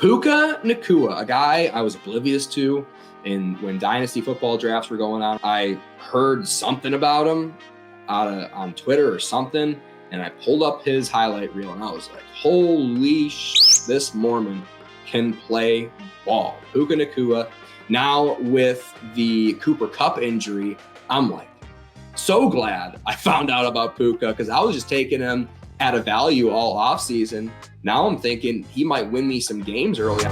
Puka Nacua, a guy I was oblivious to, and when dynasty football drafts were going on, I heard something about him on Twitter or something, and I pulled up his highlight reel, and I was like, holy shit, this Mormon can play ball. Puka Nacua. Now with the Cooper Kupp injury, I'm like, so glad I found out about Puka, because I was just taking him at a value all offseason. Now I'm thinking he might win me some games early.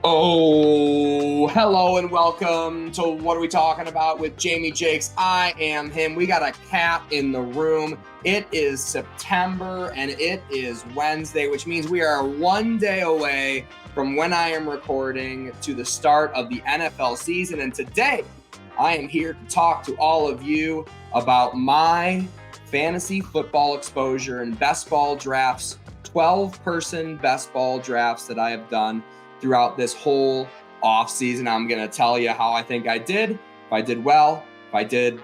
Oh, hello and welcome to What Are We Talking About with Jamie Jakes. I am him. We got a cat in the room. It is September and it is Wednesday, which means we are one day away from when I am recording to the start of the NFL season. And today I am here to talk to all of you about my fantasy football exposure and best ball drafts, 12-person best ball drafts that I have done throughout this whole offseason. I'm going to tell you how I think I did, if I did well, if I did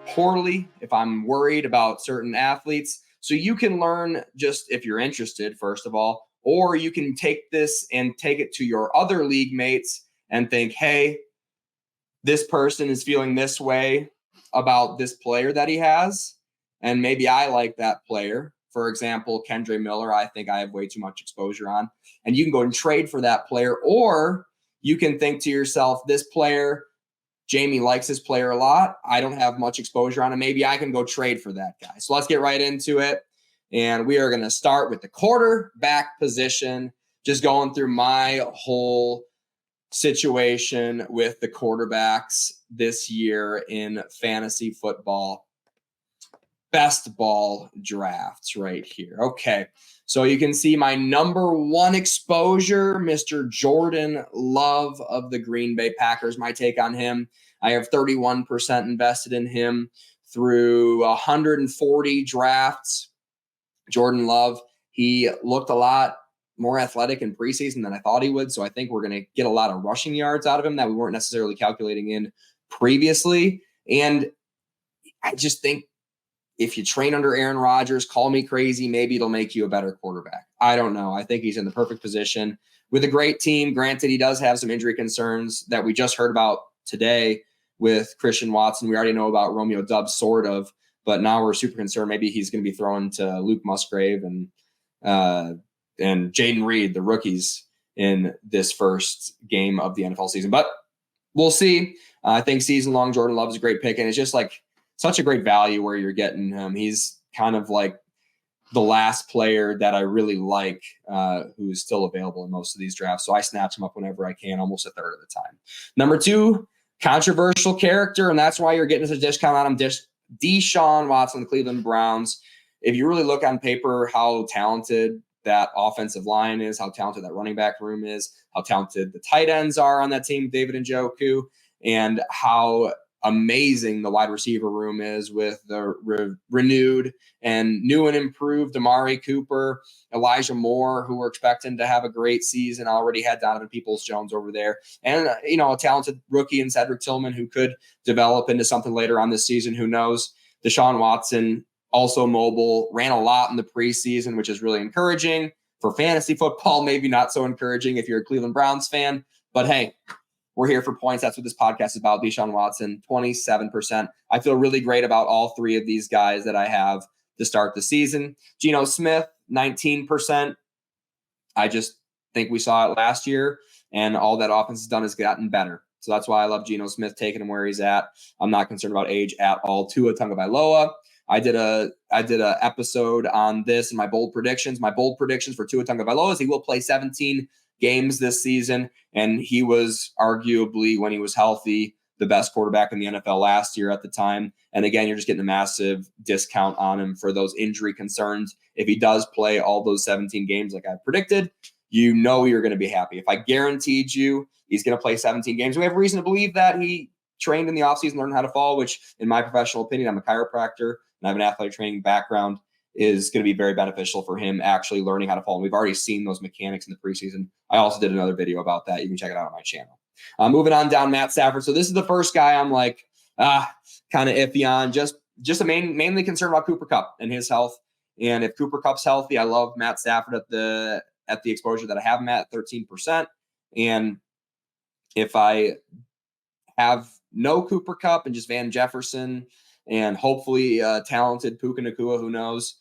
poorly, if I'm worried about certain athletes. So you can learn, just if you're interested, first of all, or you can take this and take it to your other league mates and think, hey, this person is feeling this way about this player that he has, and maybe I like that player. For example, Kendre Miller, I think I have way too much exposure on. And you can go and trade for that player, or you can think to yourself, this player, Jamie likes this player a lot. I don't have much exposure on him. Maybe I can go trade for that guy. So let's get right into it. And we are going to start with the quarterback position, just going through my whole situation with the quarterbacks this year in fantasy football. Best ball drafts right here. Okay, so you can see my number one exposure, Mr. Jordan Love of the Green Bay Packers. My take on him, I have 31% invested in him through 140 drafts. Jordan Love, he looked a lot more athletic in preseason than I thought he would, so I think we're going to get a lot of rushing yards out of him that we weren't necessarily calculating in previously. And I just think if you train under Aaron Rodgers, call me crazy, maybe it'll make you a better quarterback. I don't know. I think he's in the perfect position with a great team. Granted, he does have some injury concerns that we just heard about today with Christian Watson. We already know about Romeo Doubs, sort of, but now we're super concerned. Maybe he's going to be thrown to Luke Musgrave and Jaden Reed, the rookies, in this first game of the NFL season. But we'll see. I think season-long Jordan Love is a great pick, and it's just like such a great value where you're getting him. He's kind of like the last player that I really like who is still available in most of these drafts. So I snatch him up whenever I can, almost a third of the time. Number two, controversial character, and that's why you're getting us a discount on him, Deshaun Watson, the Cleveland Browns. If you really look on paper how talented that offensive line is, how talented that running back room is, how talented the tight ends are on that team, David Njoku, and how amazing the wide receiver room is with the renewed and new and improved Amari Cooper, Elijah Moore, who we're expecting to have a great season. Already had Donovan Peoples-Jones over there, and a talented rookie in Cedric Tillman who could develop into something later on this season. Who knows? Deshaun Watson, also mobile, ran a lot in the preseason, which is really encouraging for fantasy football. Maybe not so encouraging if you're a Cleveland Browns fan, but hey, we're here for points. That's what this podcast is about. Deshaun Watson, 27%. I feel really great about all three of these guys that I have to start the season. Geno Smith, 19%. I just think we saw it last year, and all that offense has done has gotten better. So that's why I love Geno Smith, taking him where he's at. I'm not concerned about age at all. Tua Tagovailoa, I did a episode on this in my bold predictions. My bold predictions for Tua Tagovailoa is he will play 17 games this season, and he was arguably, when he was healthy, the best quarterback in the NFL last year at the time. And again, you're just getting a massive discount on him for those injury concerns. If he does play all those 17 games like I predicted, you're going to be happy. If I guaranteed you he's going to play 17 games, we have reason to believe that he trained in the offseason, learned how to fall, which in my professional opinion, I'm a chiropractor and I have an athletic training background, is going to be very beneficial for him actually learning how to fall. And we've already seen those mechanics in the preseason. I also did another video about that. You can check it out on my channel. Moving on down, Matt Stafford. So this is the first guy I'm like, kind of iffy on. Just mainly concerned about Cooper Kupp and his health And if Cooper Kupp's healthy, I love Matt Stafford at the exposure that I have him at 13%. And if I have no Cooper Kupp and just Van Jefferson and hopefully talented Puka Nacua, who knows,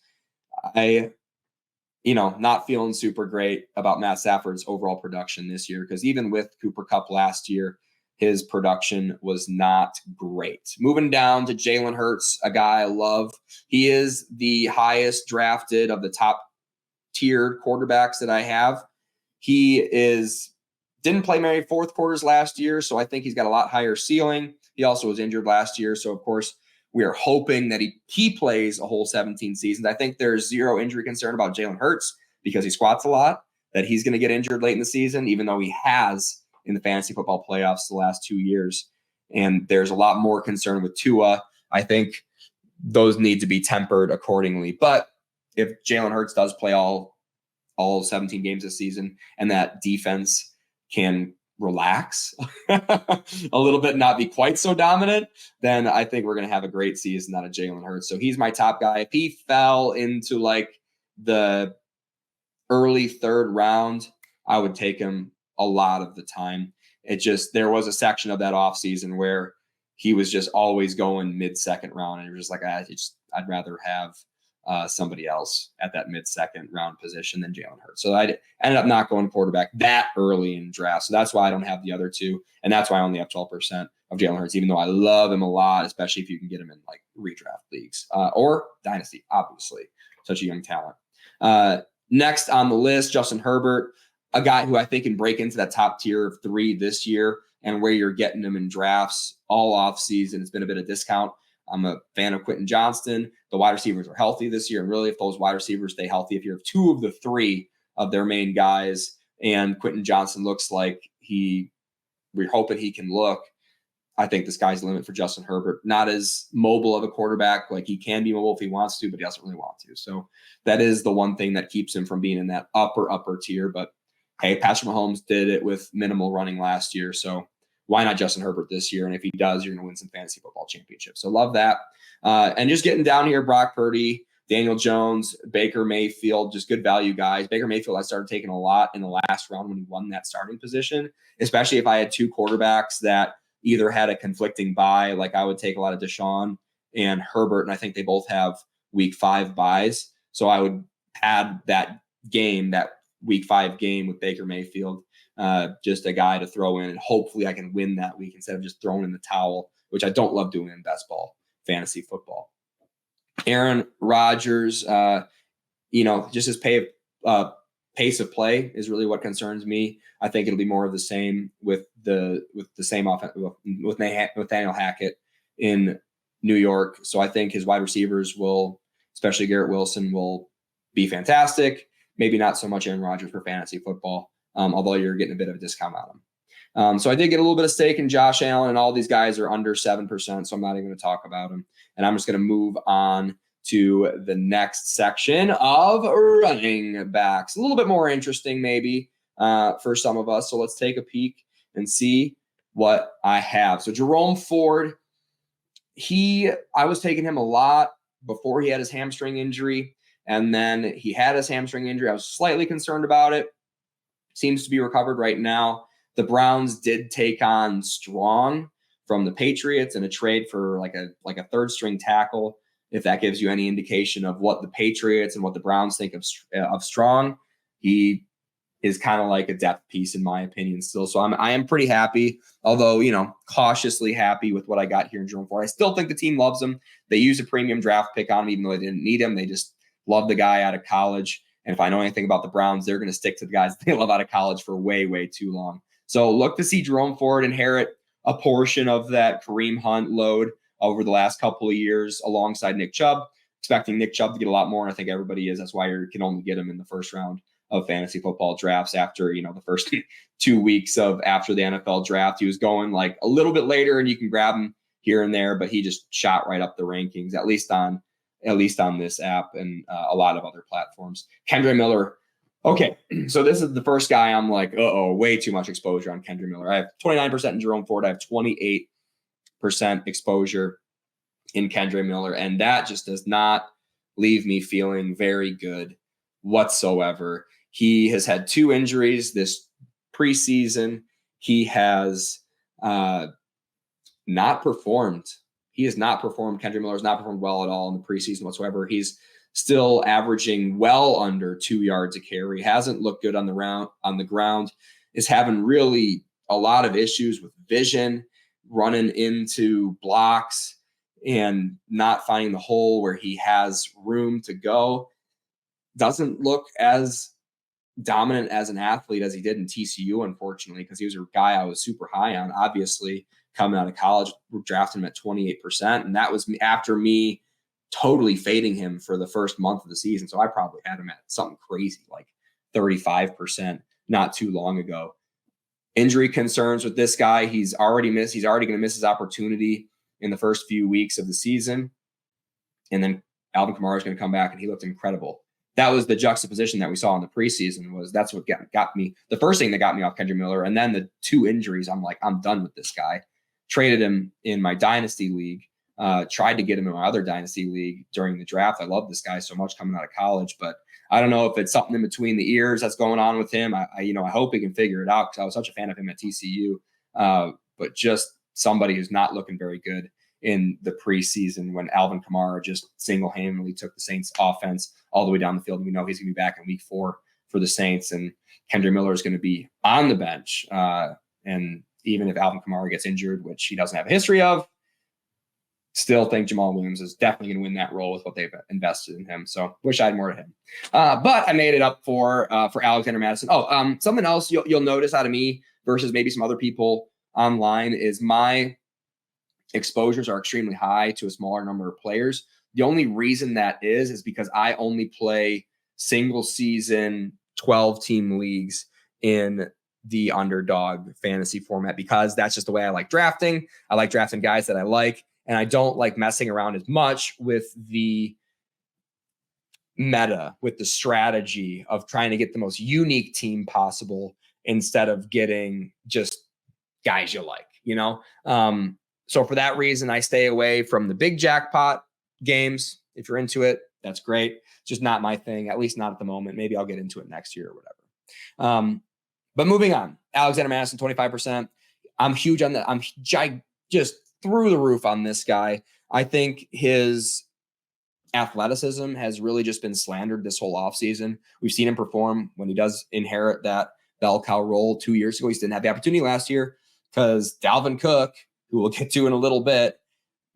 not feeling super great about Matt Stafford's overall production this year, because even with Cooper Kupp last year, his production was not great. Moving down to Jalen Hurts, a guy I love. He is the highest drafted of the top tiered quarterbacks that I have. He didn't play many fourth quarters last year, so I think he's got a lot higher ceiling. He also was injured last year, so of course we are hoping that he plays a whole 17 seasons. I think there's zero injury concern about Jalen Hurts because he squats a lot, that he's going to get injured late in the season, even though he has in the fantasy football playoffs the last 2 years. And there's a lot more concern with Tua. I think those need to be tempered accordingly. But if Jalen Hurts does play all 17 games this season and that defense can relax a little bit, not be quite so dominant, then I think we're going to have a great season out of Jalen Hurts. So he's my top guy. If he fell into like the early third round, I would take him a lot of the time. There was a section of that offseason where he was just always going mid-second round, and it was just like, I'd rather have somebody else at that mid-second round position than Jalen Hurts. So I ended up not going quarterback that early in draft. So that's why I don't have the other two. And that's why I only have 12% of Jalen Hurts, even though I love him a lot, especially if you can get him in like redraft leagues or dynasty, obviously. Such a young talent. Next on the list, Justin Herbert, a guy who I think can break into that top tier of 3 this year, and where you're getting him in drafts all off season. It's been a bit of discount. I'm a fan of Quentin Johnston. The wide receivers are healthy this year. And really, if those wide receivers stay healthy, if you have 2 of the 3 of their main guys, and Quentin Johnston looks like we're hoping he can look, I think the sky's the limit for Justin Herbert. Not as mobile of a quarterback. Like, he can be mobile if he wants to, but he doesn't really want to. So that is the one thing that keeps him from being in that upper tier. But hey, Patrick Mahomes did it with minimal running last year. So why not Justin Herbert this year? And if he does, you're going to win some fantasy football championships. So love that. And just getting down here, Brock Purdy, Daniel Jones, Baker Mayfield, just good value guys. Baker Mayfield, I started taking a lot in the last round when he won that starting position, especially if I had 2 quarterbacks that either had a conflicting bye. Like, I would take a lot of Deshaun and Herbert, and I think they both have week 5 buys. So I would add that week 5 game with Baker Mayfield, just a guy to throw in, and hopefully I can win that week instead of just throwing in the towel, which I don't love doing in best ball fantasy football. Aaron Rodgers, just his pace of play is really what concerns me. I think it'll be more of the same with the same offense with Nathaniel Hackett in New York. So I think his wide receivers will, especially Garrett Wilson, will be fantastic. Maybe not so much Aaron Rodgers for fantasy football, although you're getting a bit of a discount on him. So I did get a little bit of stake in Josh Allen, and all these guys are under 7%, so I'm not even going to talk about them. And I'm just going to move on to the next section of running backs. A little bit more interesting maybe for some of us. So let's take a peek and see what I have. So Jerome Ford, I was taking him a lot before he had his hamstring injury. And then he had his hamstring injury. I was slightly concerned about it. Seems to be recovered right now. The Browns did take on Strong from the Patriots in a trade for like a third string tackle. If that gives you any indication of what the Patriots and what the Browns think of Strong, he is kind of like a depth piece in my opinion still. So I am pretty happy, although, cautiously happy with what I got here in Jerome Ford. I still think the team loves him. They used a premium draft pick on him, even though they didn't need him. They just love the guy out of college. And if I know anything about the Browns, they're going to stick to the guys they love out of college for way, way too long. So look to see Jerome Ford inherit a portion of that Kareem Hunt load over the last couple of years alongside Nick Chubb. Expecting Nick Chubb to get a lot more, and I think everybody is. That's why you can only get him in the first round of fantasy football drafts after, the first 2 weeks after the NFL draft. He was going like a little bit later, and you can grab him here and there, but he just shot right up the rankings, at least on this app and a lot of other platforms. Kendre Miller. Okay, so this is the first guy I'm like, way too much exposure on Kendre Miller. I have 29% in Jerome Ford. I have 28% exposure in Kendre Miller, and that just does not leave me feeling very good whatsoever. He has had 2 injuries this preseason. He has not performed. He has not performed. Kendrick Miller has not performed well at all in the preseason whatsoever. He's still averaging well under 2 yards a carry. Hasn't looked good on the ground. Is having really a lot of issues with vision, running into blocks and not finding the hole where he has room to go. Doesn't look as dominant as an athlete as he did in TCU, unfortunately, because he was a guy I was super high on. Obviously, coming out of college, we drafted him at 28%, and that was after me totally fading him for the first month of the season. So I probably had him at something crazy like 35% not too long ago. Injury concerns with this guy. He's already going to miss his opportunity in the first few weeks of the season. And then Alvin Kamara is going to come back, and he looked incredible. That was the juxtaposition that we saw in the preseason. That's what got me. The first thing that got me off Kendrick Miller, and then the 2 injuries. I'm like, I'm done with this guy. Traded him in my dynasty league. Tried to get him in my other dynasty league during the draft. I love this guy so much coming out of college, but I don't know if it's something in between the ears that's going on with him. I hope he can figure it out because I was such a fan of him at TCU. But just somebody who's not looking very good in the preseason when Alvin Kamara just single-handedly took the Saints offense all the way down the field. We know he's going to be back in week 4 for the Saints, and Kendrick Miller is going to be on the bench. And even if Alvin Kamara gets injured, which he doesn't have a history of, still think Jamal Williams is definitely going to win that role with what they've invested in him. So wish I had more to him. But I made it up for Alexander Mattison. Something else you'll notice out of me versus maybe some other people online is my exposures are extremely high to a smaller number of players. The only reason that is because I only play single season 12-team leagues in the Underdog fantasy format because that's just the way I like drafting. I like drafting guys that I like, and I don't like messing around as much with the meta, with the strategy of trying to get the most unique team possible instead of getting just guys you like, So for that reason, I stay away from the big jackpot games. If you're into it, that's great. It's just not my thing, at least not at the moment. Maybe I'll get into it next year or whatever. But moving on, Alexander Mattison, 25%. I'm huge on that. I'm just through the roof on this guy. I think his athleticism has really just been slandered this whole offseason. We've seen him perform when he does inherit that bell cow role 2 years ago. He didn't have the opportunity last year because Dalvin Cook, who we'll get to in a little bit,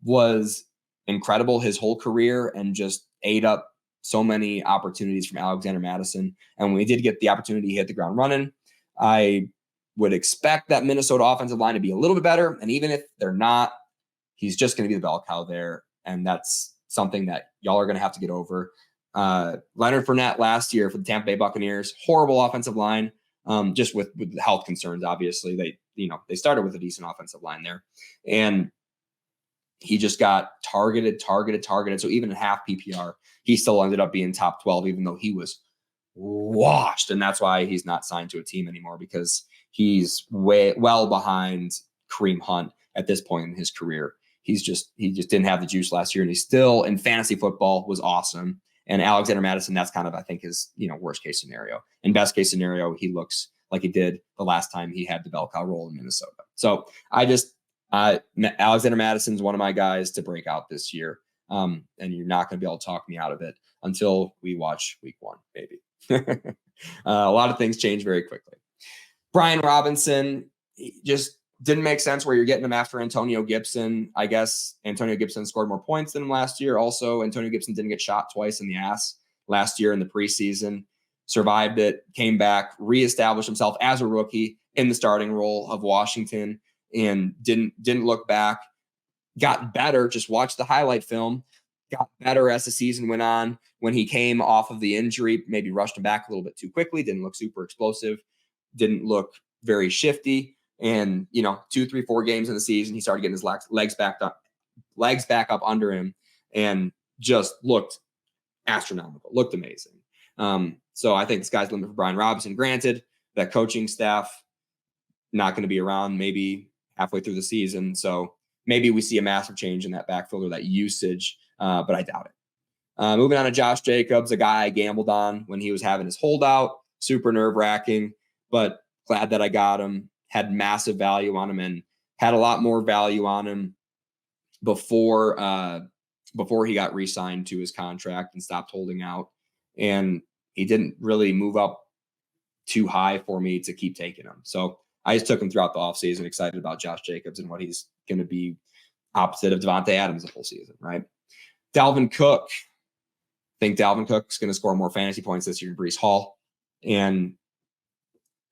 was incredible his whole career and just ate up so many opportunities from Alexander Mattison. And when we did get the opportunity, he hit the ground running. I would expect that Minnesota offensive line to be a little bit better. And even if they're not, he's just going to be the bell cow there. And that's something that y'all are going to have to get over. Leonard Fournette last year for the Tampa Bay Buccaneers, horrible offensive line, just with health concerns. Obviously, they started with a decent offensive line there, and he just got targeted. So even in half PPR, he still ended up being top 12, even though he was washed. And that's why he's not signed to a team anymore, because he's well behind Kareem Hunt at this point in his career. He just didn't have the juice last year, and he still in fantasy football was awesome. And Alexander Mattison, that's kind of, I think, his worst case scenario. In best case scenario, he looks like he did the last time he had the bell cow role in Minnesota. So Alexander Madison's one of my guys to break out this year. And you're not going to be able to talk me out of it until we watch week 1, maybe. A lot of things change very quickly. Brian Robinson just didn't make sense where you're getting him after Antonio Gibson. I guess Antonio Gibson scored more points than him last year. Also, Antonio Gibson didn't get shot twice in the ass last year in the preseason. Survived it, came back, reestablished himself as a rookie in the starting role of Washington, and didn't look back. Got better. Just watch the highlight film. Got better as the season went on. When he came off of the injury, maybe rushed him back a little bit too quickly. Didn't look super explosive. Didn't look very shifty. And 2, 3, 4 games in the season, he started getting his legs back up under him, and just looked astronomical. Looked amazing. So I think the sky's the limit for Brian Robinson. Granted, that coaching staff not going to be around maybe halfway through the season. So maybe we see a massive change in that backfield or that usage, but I doubt it. Moving on to Josh Jacobs, a guy I gambled on when he was having his holdout. Super nerve-wracking, but glad that I got him. Had massive value on him and had a lot more value on him before he got re-signed to his contract and stopped holding out. And he didn't really move up too high for me to keep taking him. So I just took him throughout the offseason, excited about Josh Jacobs and what he's going to be opposite of Devontae Adams the whole season, right? Dalvin Cook. I think Dalvin Cook's going to score more fantasy points this year than Breece Hall. And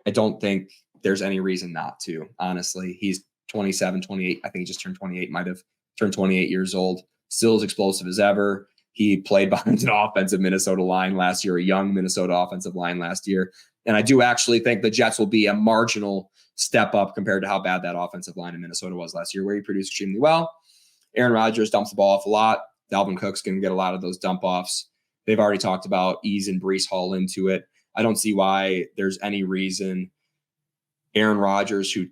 I don't think there's any reason not to, honestly. He's 27, 28. I think he just turned 28, might have turned 28 years old. Still as explosive as ever. He played behind an offensive Minnesota line last year, a young Minnesota offensive line last year. And I do actually think the Jets will be a marginal step up compared to how bad that offensive line in Minnesota was last year, where he produced extremely well. Aaron Rodgers dumps the ball off a lot. Dalvin Cook's going to get a lot of those dump offs. They've already talked about easing Breece Hall into it. I don't see why there's any reason Aaron Rodgers, who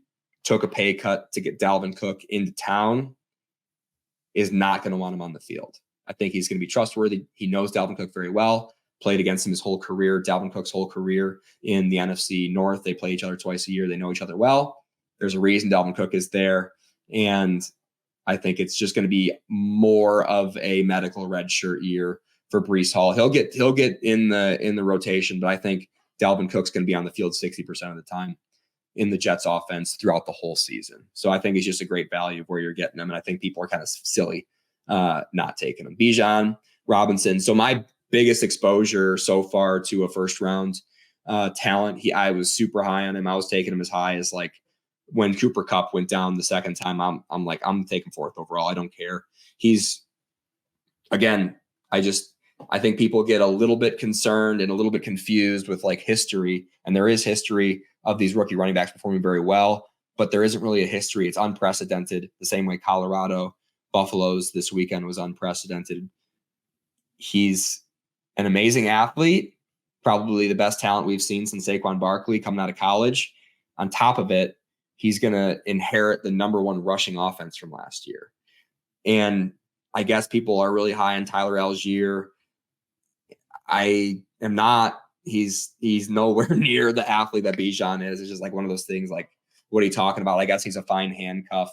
took a pay cut to get Dalvin Cook into town, is not going to want him on the field. I think he's going to be trustworthy. He knows Dalvin Cook very well, played against him his whole career, Dalvin Cook's whole career in the NFC North. They play each other twice a year. They know each other well. There's a reason Dalvin Cook is there. And I think it's just going to be more of a medical redshirt year for Breece Hall. He'll get in the rotation, but I think Dalvin Cook's going to be on the field 60% of the time in the Jets offense throughout the whole season. So I think it's just a great value of where you're getting him. And I think people are kind of silly not taking him. Bijan Robinson. So my biggest exposure so far to a first round talent, I was super high on him. I was taking him as high as like when Cooper Kupp went down the second time. I'm like, I'm taking fourth overall. I don't care. He's, again, I think people get a little bit concerned and a little bit confused with like history. And there is history of these rookie running backs performing very well, but there isn't really a history. It's unprecedented, the same way Colorado Buffaloes this weekend was unprecedented. He's an amazing athlete, probably the best talent we've seen since Saquon Barkley coming out of college. On top of it, he's going to inherit the number one rushing offense from last year. And I guess people are really high on Tyler Algier. I am not. He's nowhere near the athlete that Bijan is. It's just like one of those things like, what are you talking about? I guess he's a fine handcuff,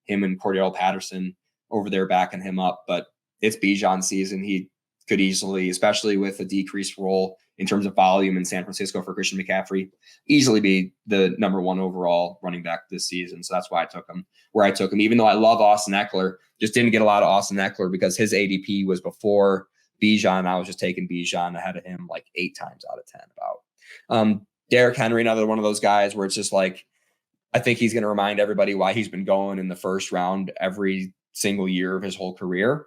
him and Cordell Patterson over there backing him up. But it's Bijan season. He could easily, especially with a decreased role in terms of volume in San Francisco for Christian McCaffrey, easily be the number one overall running back this season. So that's why I took him where I took him, even though I love Austin Eckler. Just didn't get a lot of Austin Eckler because his ADP was before Bijan. I was just taking Bijan ahead of him like 8 times out of 10 about. Derrick Henry, another one of those guys where it's just like, I think he's going to remind everybody why he's been going in the first round every single year of his whole career.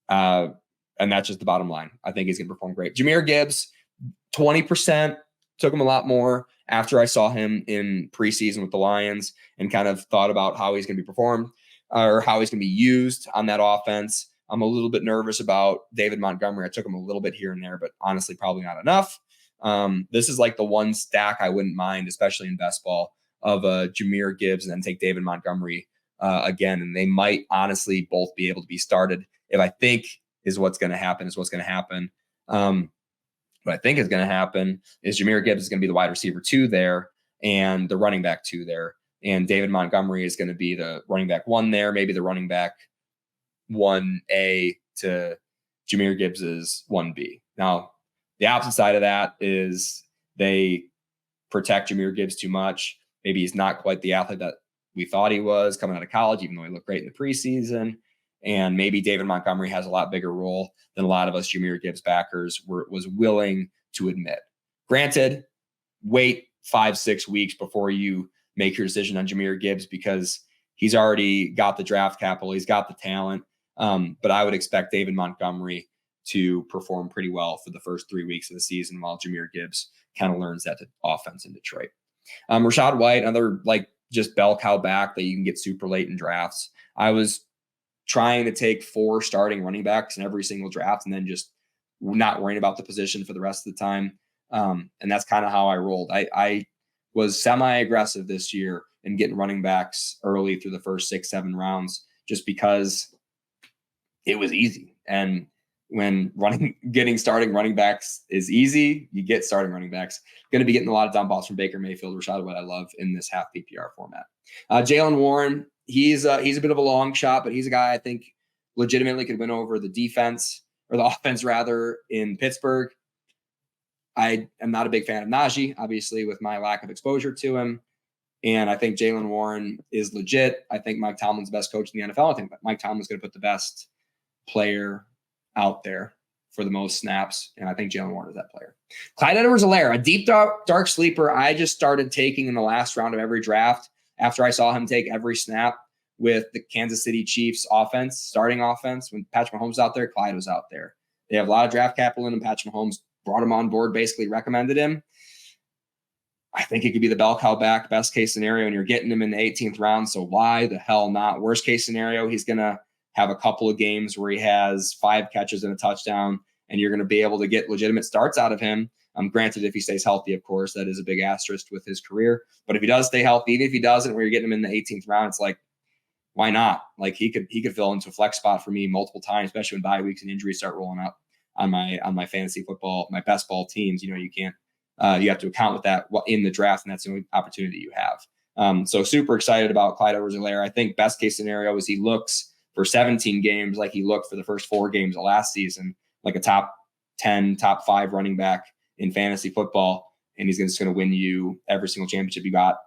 And that's just the bottom line. I think he's going to perform great. Jahmyr Gibbs, 20%, took him a lot more after I saw him in preseason with the Lions and kind of thought about how he's going to be performed or how he's going to be used on that offense. I'm a little bit nervous about David Montgomery. I took him a little bit here and there, but honestly, probably not enough. This is like the one stack I wouldn't mind, especially in best ball, of Jahmyr Gibbs and then take David Montgomery again. And they might honestly both be able to be started. If I think is what's going to happen. What I think is going to happen is Jahmyr Gibbs is going to be the wide receiver 2 there and the running back 2 there. And David Montgomery is going to be the running back 1 there, maybe the running back 1A to Jahmyr Gibbs's 1B. Now, the opposite side of that is they protect Jahmyr Gibbs too much. Maybe he's not quite the athlete that we thought he was coming out of college, even though he looked great in the preseason. And maybe David Montgomery has a lot bigger role than a lot of us Jahmyr Gibbs backers was willing to admit. Granted, wait 5-6 weeks before you make your decision on Jahmyr Gibbs because he's already got the draft capital. He's got the talent. But I would expect David Montgomery to perform pretty well for the first 3 weeks of the season while Jahmyr Gibbs kind of learns that offense in Detroit. Rachaad White, another like just bell cow back that you can get super late in drafts. I was trying to take 4 starting running backs in every single draft and then just not worrying about the position for the rest of the time. And that's kind of how I rolled. I was semi-aggressive this year in getting running backs early through the first 6-7 rounds just because it was easy. And when getting starting running backs is easy, you get starting running backs. Going to be getting a lot of dump balls from Baker Mayfield, Rashad, what I love in this half PPR format. Jaylen Warren, he's a bit of a long shot, but he's a guy I think legitimately could win over the defense, or the offense rather, in Pittsburgh. I am not a big fan of Najee, obviously, with my lack of exposure to him. And I think Jaylen Warren is legit. I think Mike Tomlin's the best coach in the NFL. I think Mike Tomlin's going to put the best player out there for the most snaps. And I think Jaylen Warren is that player. Clyde Edwards-Helaire, a deep, dark sleeper I just started taking in the last round of every draft after I saw him take every snap with the Kansas City Chiefs offense, starting offense. When Patrick Mahomes was out there, Clyde was out there. They have a lot of draft capital in him. Patrick Mahomes brought him on board, basically recommended him. I think it could be the bell cow back, best case scenario, and you're getting him in the 18th round. So why the hell not? Worst case scenario, he's going to have a couple of games where he has 5 catches and a touchdown, and you're going to be able to get legitimate starts out of him. Granted, if he stays healthy, of course, that is a big asterisk with his career. But if he does stay healthy, even if he doesn't, where you're getting him in the 18th round, it's like, why not? Like he could fill into a flex spot for me multiple times, especially when bye weeks and injuries start rolling up on my fantasy football, my best ball teams. You can't. You have to account with that in the draft, and that's the only opportunity you have. So super excited about Clyde Edwards-Helaire. I think best case scenario is he looks for 17 games like he looked for the first 4 games of last season, like a top 10, top 5 running back in fantasy football, and he's just going to win you every single championship you got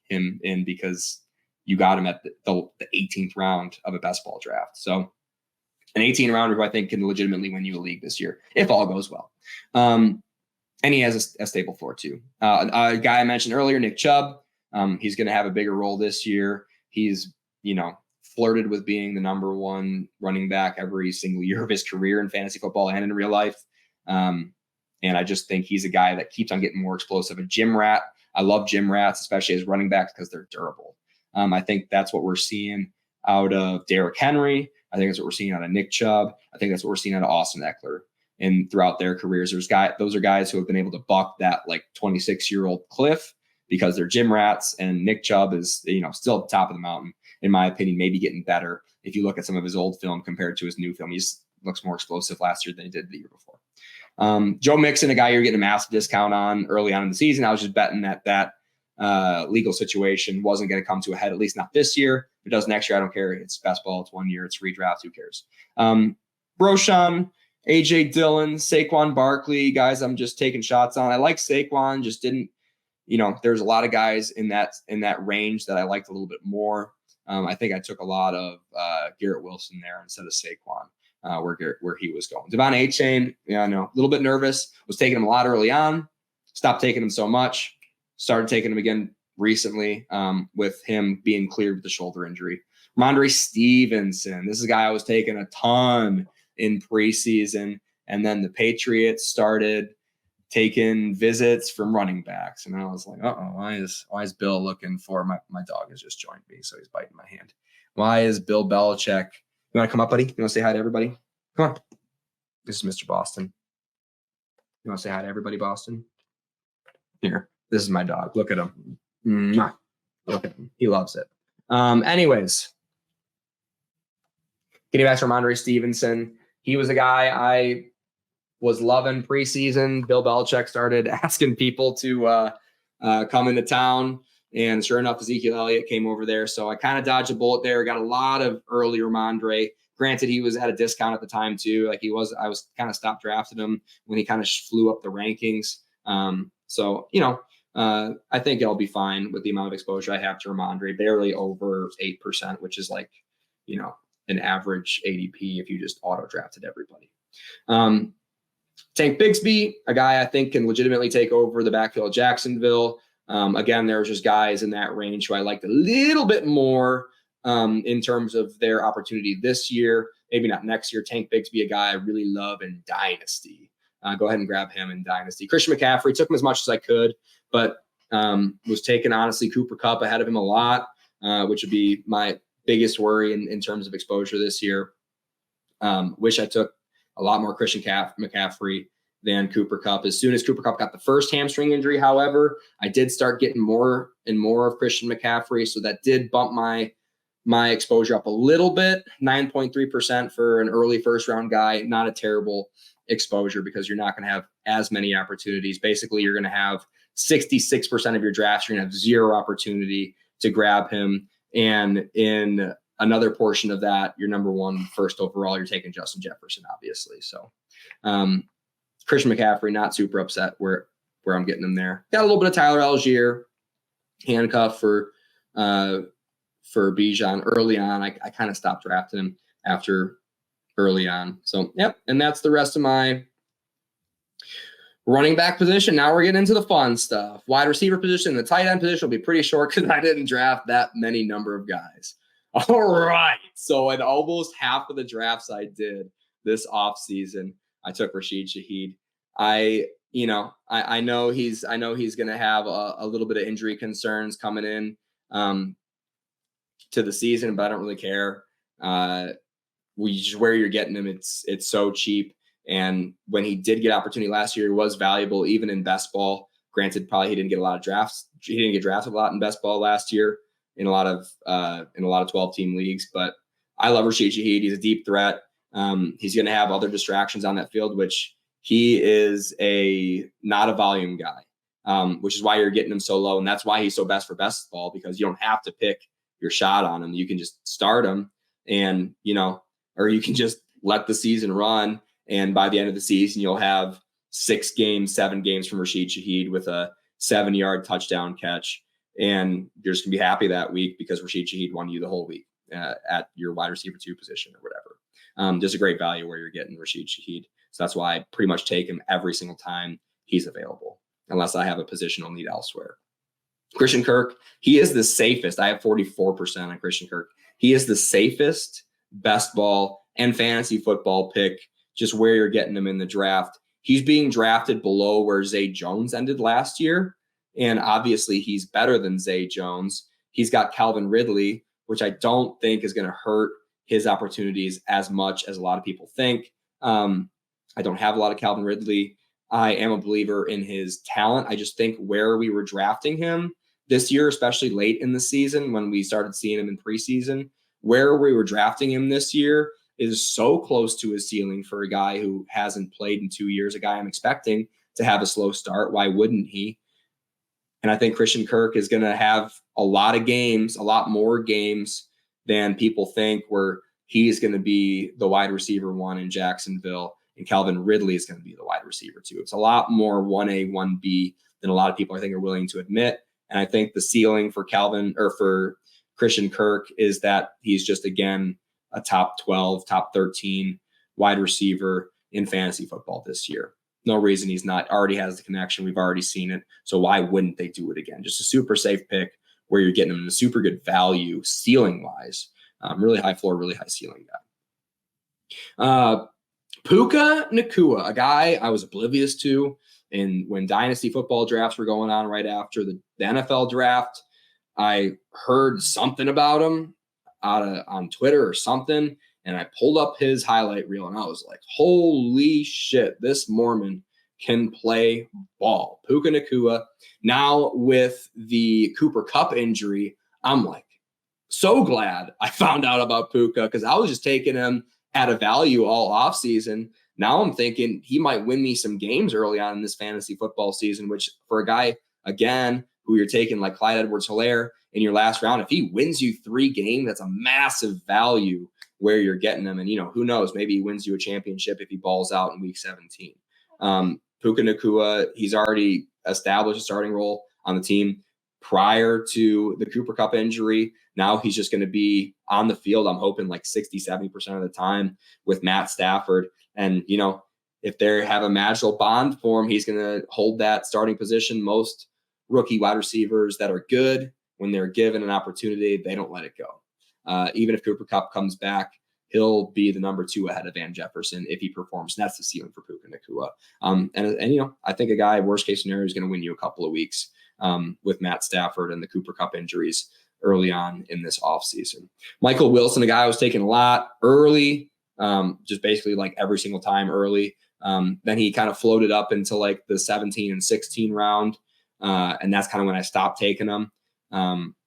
him in because you got him at the 18th round of a best ball draft. So an 18 rounder who I think can legitimately win you a league this year, if all goes well. And he has a stable floor too. A guy I mentioned earlier, Nick Chubb, he's going to have a bigger role this year. He's, flirted with being the number 1 running back every single year of his career in fantasy football and in real life. And I just think he's a guy that keeps on getting more explosive. A gym rat. I love gym rats, especially as running backs, because they're durable. I think that's what we're seeing out of Derrick Henry. I think that's what we're seeing out of Nick Chubb. I think that's what we're seeing out of Austin Eckler. And throughout their careers, those are guys who have been able to buck that like 26-year-old cliff because they're gym rats. And Nick Chubb is, still at the top of the mountain, in my opinion, maybe getting better. If you look at some of his old film compared to his new film, he just looks more explosive last year than he did the year before. Joe Mixon, a guy you're getting a massive discount on early on in the season. I was just betting that legal situation wasn't going to come to a head, at least not this year. If it does next year, I don't care. It's best ball. It's 1 year. It's redraft. Who cares? Roshan, AJ Dillon, Saquon Barkley, guys I'm just taking shots on. I like Saquon, just didn't, there's a lot of guys in that range that I liked a little bit more. I think I took a lot of Garrett Wilson there instead of Saquon, where he was going. Devon A-Chain, a little bit nervous. Was taking him a lot early on. Stopped taking him so much. Started taking him again recently with him being cleared with the shoulder injury. Ramondre Stevenson, this is a guy I was taking a ton in preseason, and then the Patriots started taking visits from running backs, and I was like, why is Bill looking for my dog has just joined me, so he's biting my hand. Why is Bill Belichick? You want to come up, buddy? You want to say hi to everybody? Come on. This is Mr. Boston. You want to say hi to everybody, Boston? Here, this is my dog. Look at him. Mwah. Look at him. He loves it. Anyways, getting back to Ramondre Stevenson, he was a guy I was loving preseason. Bill Belichick started asking people to come into town, and sure enough, Ezekiel Elliott came over there. So I kind of dodged a bullet there. Got a lot of early Ramondre. Granted, he was at a discount at the time too. I was kind of stopped drafting him when he kind of flew up the rankings. I think it'll be fine with the amount of exposure I have to Ramondre, barely over 8%, which is like, an average ADP if you just auto drafted everybody. Tank Bigsby, a guy I think can legitimately take over the backfield of Jacksonville. Again, there's just guys in that range who I liked a little bit more in terms of their opportunity this year. Maybe not next year. Tank Bigsby, a guy I really love in Dynasty. Go ahead and grab him in Dynasty. Christian McCaffrey, took him as much as I could, but was taking, honestly, Cooper Kupp ahead of him a lot, which would be my biggest worry in terms of exposure this year. Wish I took a lot more Christian McCaffrey than Cooper Kupp. As soon as Cooper Kupp got the first hamstring injury, however, I did start getting more and more of Christian McCaffrey. So that did bump my my exposure up a little bit, 9.3% for an early first round guy. Not a terrible exposure because you're not going to have as many opportunities. Basically, you're going to have 66% of your drafts, you're going to have zero opportunity to grab him. And in another portion of that, your number one first overall, you're taking Justin Jefferson, obviously. So Christian McCaffrey, not super upset where I'm getting him there. Got a little bit of Tyler Algier, handcuff for Bijan early on. I kind of stopped drafting him after early on. So, yep. And that's the rest of my running back position. Now we're getting into the fun stuff. Wide receiver position, the tight end position will be pretty short because I didn't draft that many number of guys. All right. So in almost half of the drafts I did this offseason, I took Rashid Shaheed. I know he's going to have a little bit of injury concerns coming in to the season, but I don't really care. Where you're getting him, it's so cheap. And when he did get opportunity last year, he was valuable even in best ball. Granted, probably he didn't get a lot of drafts. He didn't get drafted a lot in best ball last year in a lot of 12-team leagues. But I love Rashid Shaheed. He's a deep threat. He's going to have other distractions on that field, which he is not a volume guy, which is why you're getting him so low. And that's why he's so best for best ball, because you don't have to pick your shot on him. You can just start him and, or you can just let the season run. And by the end of the season, you'll have 7 games from Rashid Shaheed with a 7-yard touchdown catch. And you're just going to be happy that week because Rashid Shaheed won you the whole week at your wide receiver 2 position or whatever. There's a great value where you're getting Rashid Shaheed. So that's why I pretty much take him every single time he's available, unless I have a positional need elsewhere. Christian Kirk, he is the safest. I have 44% on Christian Kirk. He is the safest best ball and fantasy football pick, just where you're getting him in the draft. He's being drafted below where Zay Jones ended last year. And obviously he's better than Zay Jones. He's got Calvin Ridley, which I don't think is going to hurt his opportunities as much as a lot of people think. I don't have a lot of Calvin Ridley. I am a believer in his talent. I just think where we were drafting him this year, especially late in the season when we started seeing him in preseason, where we were drafting him this year is so close to his ceiling for a guy who hasn't played in 2 years, a guy I'm expecting to have a slow start. Why wouldn't he? And I think Christian Kirk is going to have a lot more games than people think, where he's going to be the wide receiver 1 in Jacksonville and Calvin Ridley is going to be the wide receiver 2. It's a lot more 1A, 1B than a lot of people I think are willing to admit. And I think the ceiling for Christian Kirk is that he's just, again, a top 12, top 13 wide receiver in fantasy football this year. No reason he's not. Already has the connection. We've already seen it. So why wouldn't they do it again? Just a super safe pick where you're getting him in a super good value ceiling-wise. Really high floor, really high ceiling guy. Puka Nacua, a guy I was oblivious to. And when dynasty football drafts were going on right after the NFL draft, I heard something about him on Twitter or something, and I pulled up his highlight reel, and I was like, holy shit, this Mormon can play ball. Puka Nacua. Now with the Cooper Kupp injury, I'm like so glad I found out about Puka, because I was just taking him at a value all offseason. Now I'm thinking he might win me some games early on in this fantasy football season, which for a guy, again, who you're taking like Clyde Edwards-Helaire in your last round, if he wins you 3 games, that's a massive value where you're getting him. And, who knows, maybe he wins you a championship if he balls out in week 17. Puka Nacua, he's already established a starting role on the team prior to the Cooper Kupp injury. Now he's just going to be on the field, I'm hoping, like 60-70% of the time with Matt Stafford. And, if they have a magical bond for him, he's going to hold that starting position. Most rookie wide receivers that are good, when they're given an opportunity, they don't let it go. Even if Cooper Kupp comes back, he'll be the number 2 ahead of Van Jefferson if he performs. And that's the ceiling for Puka Nacua. And I think a guy, worst case scenario, is going to win you a couple of weeks with Matt Stafford and the Cooper Kupp injuries early on in this offseason. Michael Wilson, a guy I was taking a lot early, just basically like every single time early. Then he kind of floated up into like the 17 and 16 round. And that's kind of when I stopped taking him,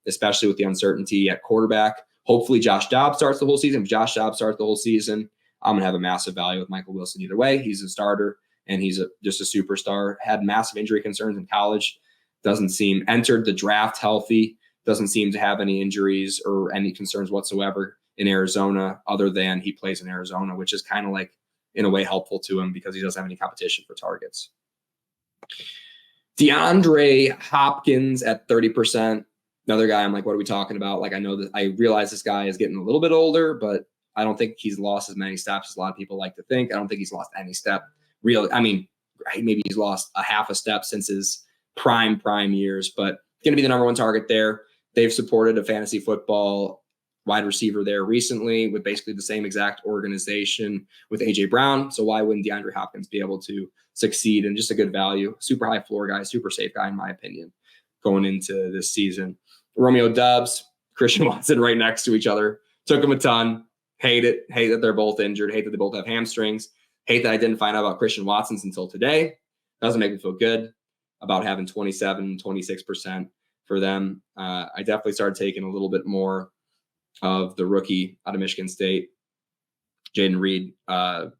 especially with the uncertainty at quarterback. Hopefully Josh Dobbs starts the whole season. If Josh Dobbs starts the whole season, I'm going to have a massive value with Michael Wilson either way. He's a starter, and he's just a superstar. Had massive injury concerns in college. Doesn't seem entered the draft healthy. Doesn't seem to have any injuries or any concerns whatsoever in Arizona, other than he plays in Arizona, which is kind of like, in a way, helpful to him because he doesn't have any competition for targets. DeAndre Hopkins at 30%. Another guy I'm like, what are we talking about? Like, I know that I realize this guy is getting a little bit older, but I don't think he's lost as many steps as a lot of people like to think. I don't think he's lost any step. Really, I mean, maybe he's lost a half a step since his prime years, but going to be the number one target there. They've supported a fantasy football wide receiver there recently with basically the same exact organization with A.J. Brown. So why wouldn't DeAndre Hopkins be able to succeed? And just a good value, super high floor guy, super safe guy, in my opinion, going into this season. Romeo Doubs, Christian Watson right next to each other. Took him a ton. Hate it. Hate that they're both injured. Hate that they both have hamstrings. Hate that I didn't find out about Christian Watson's until today. Doesn't make me feel good about having 27, 26% for them. I definitely started taking a little bit more of the rookie out of Michigan State, Jaden Reed, a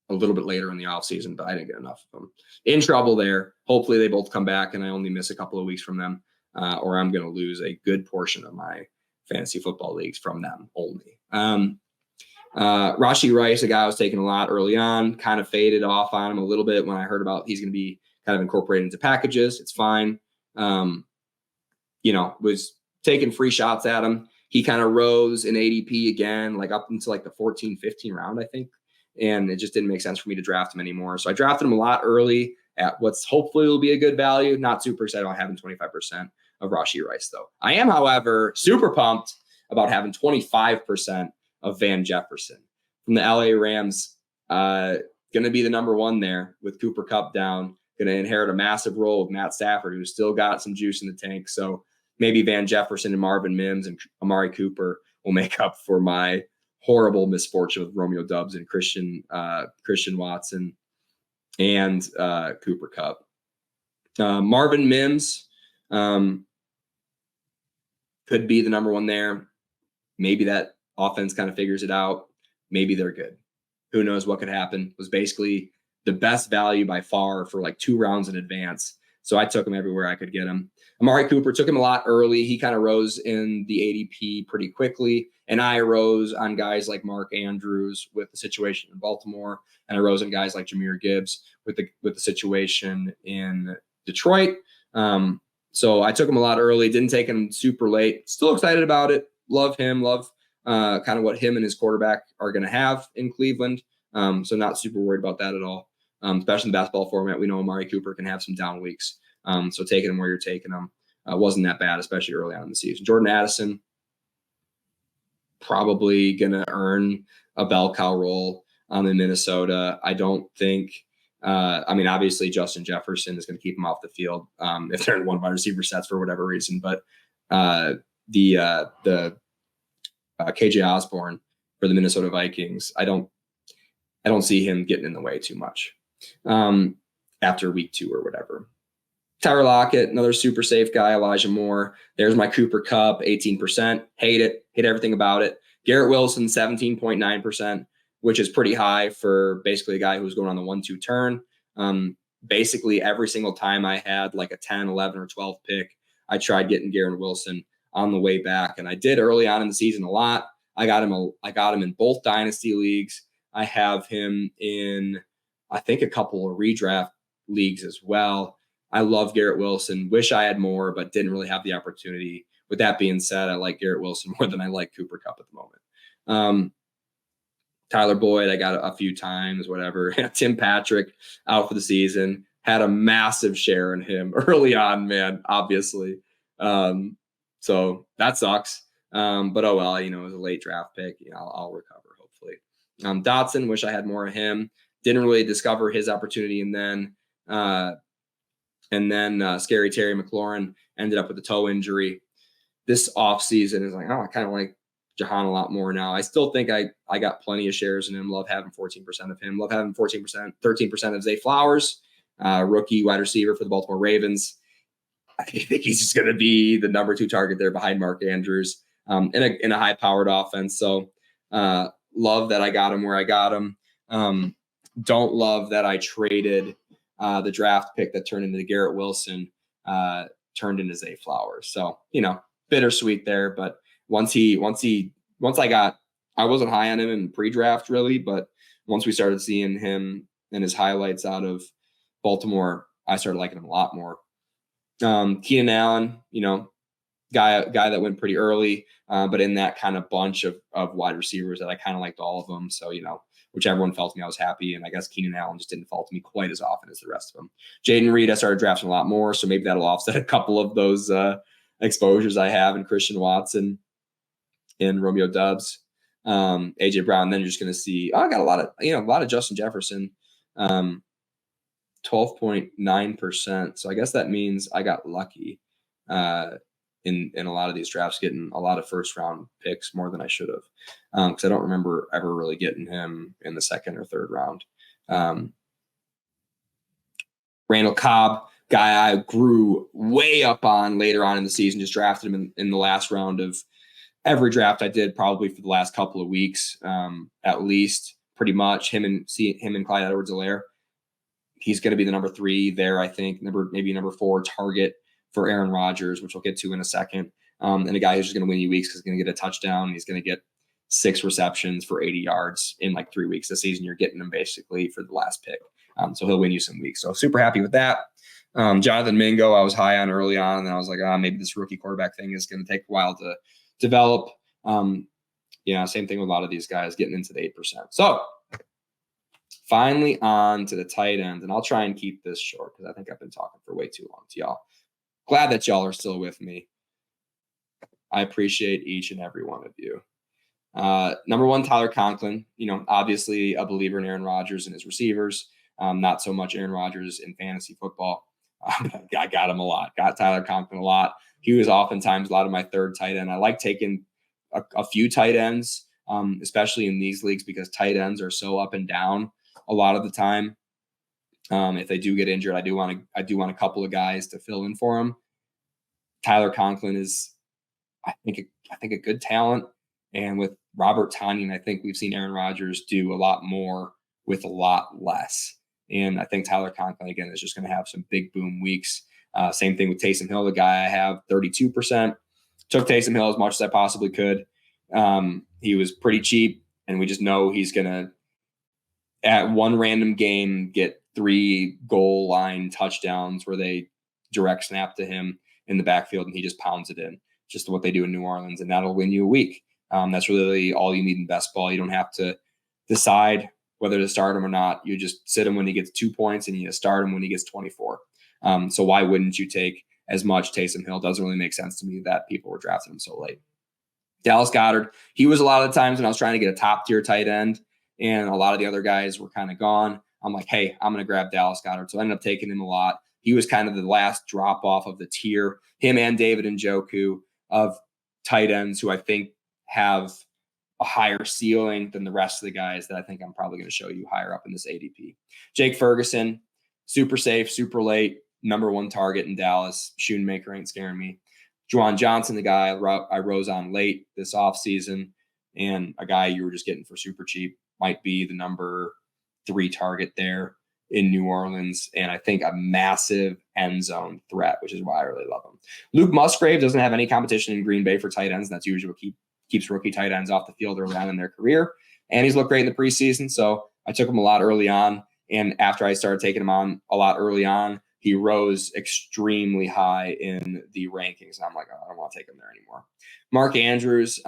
little bit later in the offseason, but I didn't get enough of them. In trouble there. Hopefully they both come back and I only miss a couple of weeks from them, or I'm going to lose a good portion of my fantasy football leagues from them only. Rashee Rice, a guy I was taking a lot early on, kind of faded off on him a little bit when I heard about he's going to be kind of incorporated into packages. It's fine. Was taking free shots at him. He kind of rose in ADP again, like up into like the 14, 15 round, I think. And it just didn't make sense for me to draft him anymore. So I drafted him a lot early at what's hopefully will be a good value. Not super excited about having 25% of Rashee Rice, though. I am, however, super pumped about having 25% of Van Jefferson from the LA Rams. Going to be the number one there with Cooper Kupp down. Going to inherit a massive role with Matt Stafford, who's still got some juice in the tank. So maybe Van Jefferson and Marvin Mims and Amari Cooper will make up for my horrible misfortune with Romeo Doubs and Christian Watson and Cooper Kupp. Marvin Mims could be the number one there. Maybe that offense kind of figures it out. Maybe they're good. Who knows what could happen. Was basically the best value by far for like 2 rounds in advance. So I took him everywhere I could get him. Amari Cooper, took him a lot early. He kind of rose in the ADP pretty quickly. And I rose on guys like Mark Andrews with the situation in Baltimore. And I rose on guys like Jahmyr Gibbs with the situation in Detroit. So I took him a lot early. Didn't take him super late. Still excited about it. Love him. Love kind of what him and his quarterback are going to have in Cleveland. So not super worried about that at all. Especially in the basketball format, we know Amari Cooper can have some down weeks. So taking him where you're taking him wasn't that bad, especially early on in the season. Jordan Addison, probably going to earn a bell cow role in Minnesota. I don't think, obviously Justin Jefferson is going to keep him off the field if they're in one wide receiver sets for whatever reason. But the KJ Osborne for the Minnesota Vikings, I don't see him getting in the way too much after week 2 or whatever. Tyler Lockett, another super safe guy. Elijah Moore. There's my Cooper Kupp, 18%. Hate it. Hate everything about it. Garrett Wilson, 17.9%, which is pretty high for basically a guy who's going on the 1-2 turn. Basically every single time I had like a 10, 11, or 12 pick, I tried getting Garrett Wilson on the way back. And I did early on in the season a lot. I got him in both dynasty leagues. I have him in, I think, a couple of redraft leagues as well. I love Garrett Wilson. Wish I had more, but didn't really have the opportunity. With that being said, I like Garrett Wilson more than I like Cooper Kupp at the moment. Tyler Boyd, I got a few times, whatever. Tim Patrick out for the season. Had a massive share in him early on, man, obviously. So that sucks. But oh well, it was a late draft pick. I'll recover, hopefully. Dotson, wish I had more of him. Didn't really discover his opportunity. And then Scary Terry McLaurin ended up with a toe injury. This offseason is like, I kind of like Jahan a lot more now. I still think I got plenty of shares in him. Love having 14% of him. Love having 13% of Zay Flowers, rookie wide receiver for the Baltimore Ravens. I think he's just going to be the number 2 target there behind Mark Andrews. in a high-powered offense. So love that I got him where I got him. Don't love that I traded the draft pick that turned into Garrett Wilson, turned into Zay Flowers. So, bittersweet there. But once I wasn't high on him in pre-draft really, but once we started seeing him and his highlights out of Baltimore, I started liking him a lot more. Keenan Allen, guy that went pretty early, but in that kind of bunch of wide receivers that I kind of liked all of them. So, whichever one fell to me, I was happy. And I guess Keenan Allen just didn't fall to me quite as often as the rest of them. Jaden Reed, I started drafting a lot more. So maybe that'll offset a couple of those exposures I have in Christian Watson and Romeo Doubs. AJ Brown, then you're just going to see, I got a lot of Justin Jefferson, 12.9%. So I guess that means I got lucky in a lot of these drafts, getting a lot of first round picks more than I should have. Because I don't remember ever really getting him in the second or third round. Randall Cobb, guy I grew way up on later on in the season, just drafted him in the last round of every draft I did probably for the last couple of weeks, at least pretty much. Him and Clyde Edwards-Helaire. He's going to be the number 3 there, I think. Maybe number 4 target for Aaron Rodgers, which we'll get to in a second. And a guy who's just going to win you weeks because he's going to get a touchdown. He's going to get 6 receptions for 80 yards in like 3 weeks this season. You're getting him basically for the last pick. So he'll win you some weeks. So super happy with that. Jonathan Mingo, I was high on early on, and I was like, maybe this rookie quarterback thing is going to take a while to develop. Same thing with a lot of these guys getting into the 8%. So finally on to the tight end, and I'll try and keep this short because I think I've been talking for way too long to y'all. Glad that y'all are still with me. I appreciate each and every one of you. Number 1, Tyler Conklin, obviously a believer in Aaron Rodgers and his receivers. Not so much Aaron Rodgers in fantasy football. I got him a lot. Got Tyler Conklin a lot. He was oftentimes a lot of my third tight end. I like taking a few tight ends, especially in these leagues, because tight ends are so up and down a lot of the time. If they do get injured, I do want a couple of guys to fill in for him. Tyler Conklin is, I think a good talent. And with Robert Tonyan, I think we've seen Aaron Rodgers do a lot more with a lot less. And I think Tyler Conklin, again, is just going to have some big boom weeks. Same thing with Taysom Hill, the guy I have, 32%. Took Taysom Hill as much as I possibly could. He was pretty cheap, and we just know he's going to, at one random game, get 3 goal line touchdowns where they direct snap to him in the backfield, and he just pounds it in. Just what they do in New Orleans, and that'll win you a week. That's really all you need in best ball. You don't have to decide whether to start him or not. You just sit him when he gets 2 points, and you start him when he gets 24. So why wouldn't you take as much Taysom Hill? Doesn't really make sense to me that people were drafting him so late. Dallas Goedert, he was a lot of the times when I was trying to get a top-tier tight end, and a lot of the other guys were kind of gone. I'm like, hey, I'm going to grab Dallas Goedert. So I ended up taking him a lot. He was kind of the last drop-off of the tier, him and David Njoku, of tight ends who I think have a higher ceiling than the rest of the guys that I think I'm probably going to show you higher up in this ADP. Jake Ferguson, super safe, super late, number 1 target in Dallas. Schoonmaker ain't scaring me. Juwan Johnson, the guy I rose on late this offseason, and a guy you were just getting for super cheap, might be the number 3 target there in New Orleans, and I think a massive end zone threat, which is why I really love him. Luke Musgrave doesn't have any competition in Green Bay for tight ends, and that's usually what keeps rookie tight ends off the field early on in their career. And he's looked great in the preseason, so I took him a lot early on, and after I started taking him on a lot early on, he rose extremely high in the rankings, and I'm like, I don't want to take him there anymore. Mark Andrews,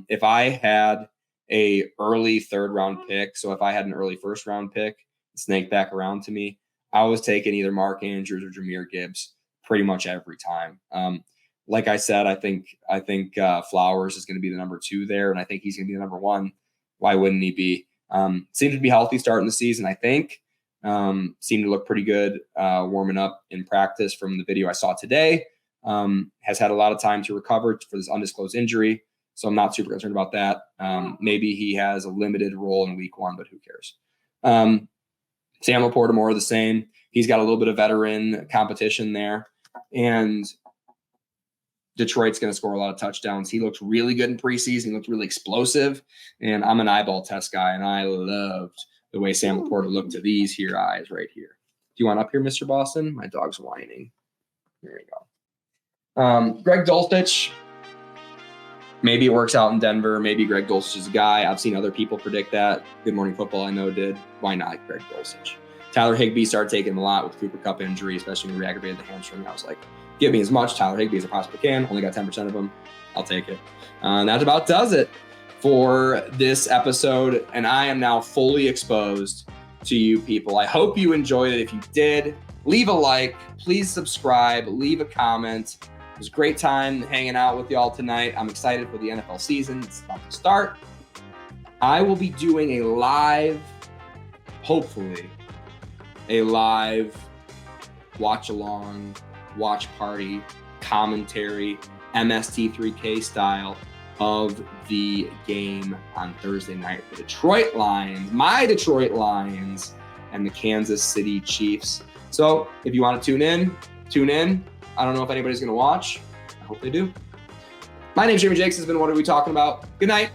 if I had a early 3rd round pick, so if I had an early 1st round pick, snake back around to me, I was taking either Mark Andrews or Jahmyr Gibbs pretty much every time. Like I said, I think Flowers is going to be the number 2 there, and I think he's going to be the number 1. Why wouldn't he be? Seemed to be healthy starting the season, I think. Seemed to look pretty good warming up in practice from the video I saw today. Has had a lot of time to recover for this undisclosed injury, so I'm not super concerned about that. Maybe he has a limited role in week 1, but who cares? Sam Laporta, more of the same. He's got a little bit of veteran competition there. And Detroit's going to score a lot of touchdowns. He looked really good in preseason. He looked really explosive. And I'm an eyeball test guy, and I loved the way Sam Laporta looked to these here eyes right here. Do you want up here, Mr. Boston? My dog's whining. There we go. Greg Dulcich. Maybe it works out in Denver. Maybe Greg Dulcich is a guy. I've seen other people predict that. Good Morning Football, I know, did. Why not Greg Dulcich? Tyler Higbee started taking him a lot with Cooper Kupp injury, especially when he re-aggravated the hamstring. I was like, give me as much Tyler Higbee as I possibly can. Only got 10% of them. I'll take it. And that about does it for this episode. And I am now fully exposed to you people. I hope you enjoyed it. If you did, leave a like. Please subscribe. Leave a comment. It was a great time hanging out with y'all tonight. I'm excited for the NFL season. It's about to start. I will be doing a live, hopefully, a live watch-along, watch party, commentary, MST3K style of the game on Thursday night. The Detroit Lions, my Detroit Lions, and the Kansas City Chiefs. So if you want to tune in. I don't know if anybody's going to watch. I hope they do. My name's Jamie Jakes. Has been What Are We Talking About? Good night.